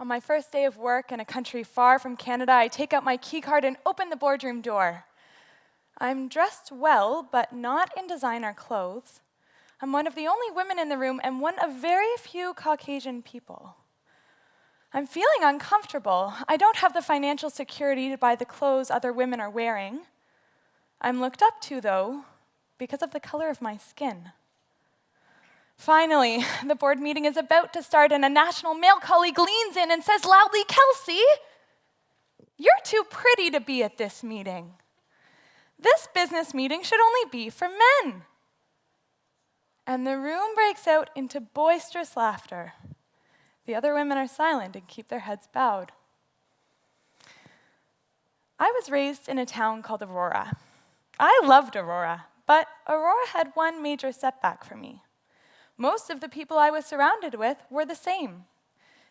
On my first day of work in a country far from Canada, I take out my key card and open the boardroom door. I'm dressed well, but not in designer clothes. I'm one of the only women in the room and one of very few Caucasian people. I'm feeling uncomfortable. I don't have the financial security to buy the clothes other women are wearing. I'm looked up to, though, because of the color of my skin. Finally, the board meeting is about to start, and a national male colleague leans in and says loudly, "Kelsey, you're too pretty to be at this meeting. This business meeting should only be for men." And the room breaks out into boisterous laughter. The other women are silent and keep their heads bowed. I was raised in a town called Aurora. I loved Aurora, but Aurora had one major setback for me. Most of the people I was surrounded with were the same.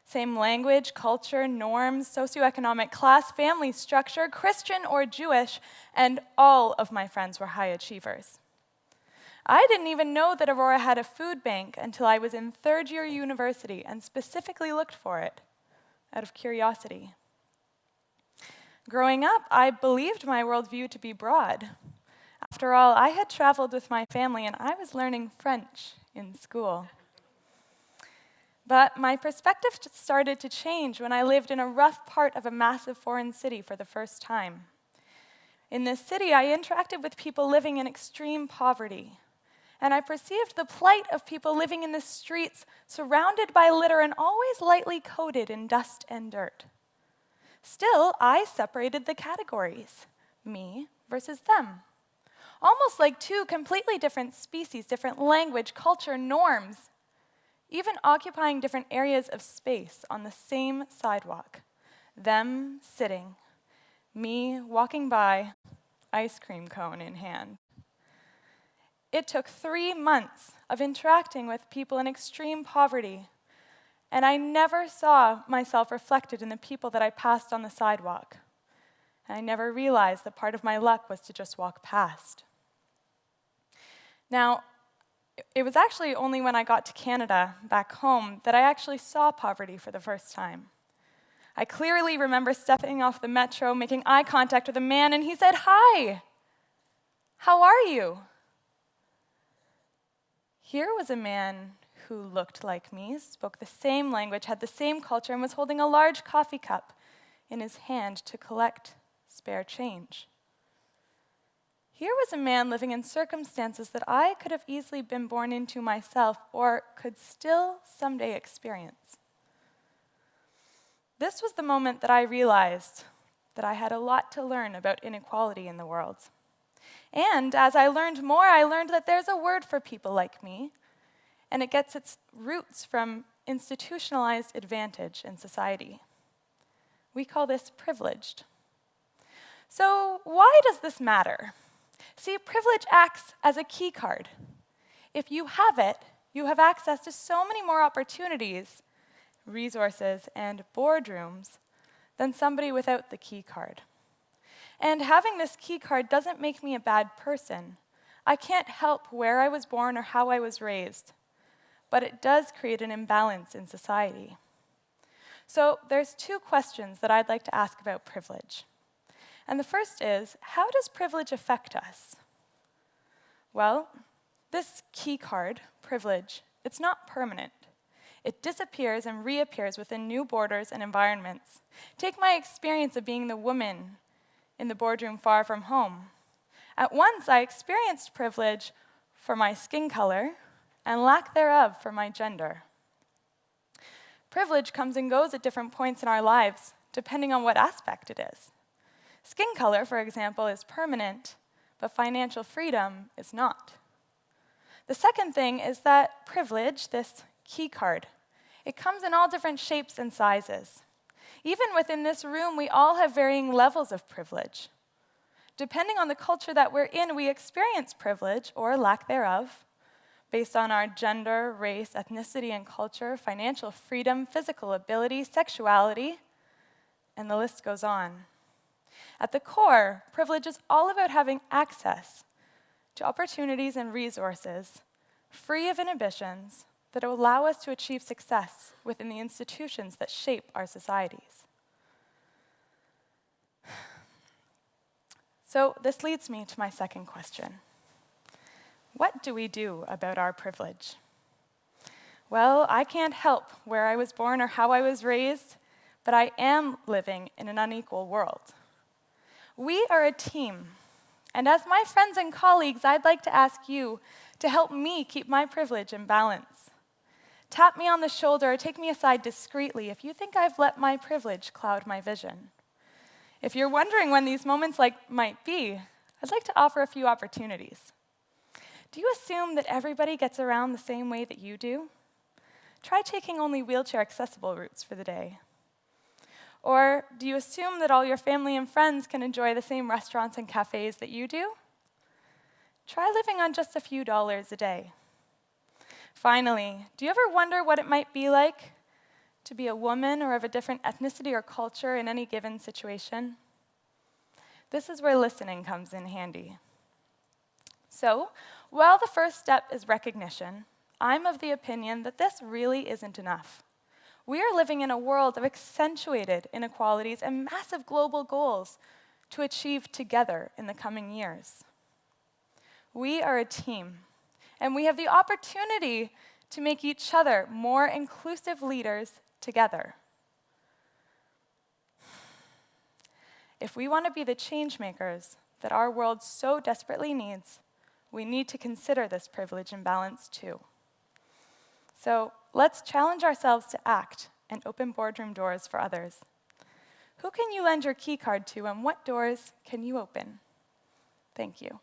Same language, culture, norms, socioeconomic class, family structure, Christian or Jewish, and all of my friends were high achievers. I didn't even know that Aurora had a food bank until I was in third-year university and specifically looked for it out of curiosity. Growing up, I believed my worldview to be broad. After all, I had traveled with my family and I was learning French in school. But my perspective started to change when I lived in a rough part of a massive foreign city for the first time. In this city, I interacted with people living in extreme poverty, and I perceived the plight of people living in the streets, surrounded by litter and always lightly coated in dust and dirt. Still, I separated the categories, me versus them. Almost like two completely different species, different language, culture, norms, even occupying different areas of space on the same sidewalk. Them sitting, me walking by, ice cream cone in hand. It took 3 months of interacting with people in extreme poverty, and I never saw myself reflected in the people that I passed on the sidewalk. And I never realized that part of my luck was to just walk past. Now, it was actually only when I got to Canada, back home, that I actually saw poverty for the first time. I clearly remember stepping off the metro, making eye contact with a man, and he said, "Hi, how are you?" Here was a man who looked like me, spoke the same language, had the same culture, and was holding a large coffee cup in his hand to collect spare change. Here was a man living in circumstances that I could have easily been born into myself or could still someday experience. This was the moment that I realized that I had a lot to learn about inequality in the world. And as I learned more, I learned that there's a word for people like me, and it gets its roots from institutionalized advantage in society. We call this privileged. So why does this matter? See, privilege acts as a key card. If you have it, you have access to so many more opportunities, resources, and boardrooms than somebody without the key card. And having this key card doesn't make me a bad person. I can't help where I was born or how I was raised, but it does create an imbalance in society. So there's 2 questions that I'd like to ask about privilege. And the first is, how does privilege affect us? Well, this key card, privilege, it's not permanent. It disappears and reappears within new borders and environments. Take my experience of being the woman in the boardroom far from home. At once, I experienced privilege for my skin color and lack thereof for my gender. Privilege comes and goes at different points in our lives, depending on what aspect it is. Skin color, for example, is permanent, but financial freedom is not. The second thing is that privilege, this key card, it comes in all different shapes and sizes. Even within this room, we all have varying levels of privilege. Depending on the culture that we're in, we experience privilege, or lack thereof, based on our gender, race, ethnicity, and culture, financial freedom, physical ability, sexuality, and the list goes on. At the core, privilege is all about having access to opportunities and resources free of inhibitions that allow us to achieve success within the institutions that shape our societies. So this leads me to my second question. What do we do about our privilege? Well, I can't help where I was born or how I was raised, but I am living in an unequal world. We are a team, and as my friends and colleagues, I'd like to ask you to help me keep my privilege in balance. Tap me on the shoulder or take me aside discreetly if you think I've let my privilege cloud my vision. If you're wondering when these moments might be, I'd like to offer a few opportunities. Do you assume that everybody gets around the same way that you do? Try taking only wheelchair-accessible routes for the day. Or do you assume that all your family and friends can enjoy the same restaurants and cafes that you do? Try living on just a few dollars a day. Finally, do you ever wonder what it might be like to be a woman or of a different ethnicity or culture in any given situation? This is where listening comes in handy. So, while the first step is recognition, I'm of the opinion that this really isn't enough. We are living in a world of accentuated inequalities and massive global goals to achieve together in the coming years. We are a team, and we have the opportunity to make each other more inclusive leaders together. If we want to be the change makers that our world so desperately needs, we need to consider this privilege imbalance too. So let's challenge ourselves to act and open boardroom doors for others. Who can you lend your key card to, and what doors can you open? Thank you.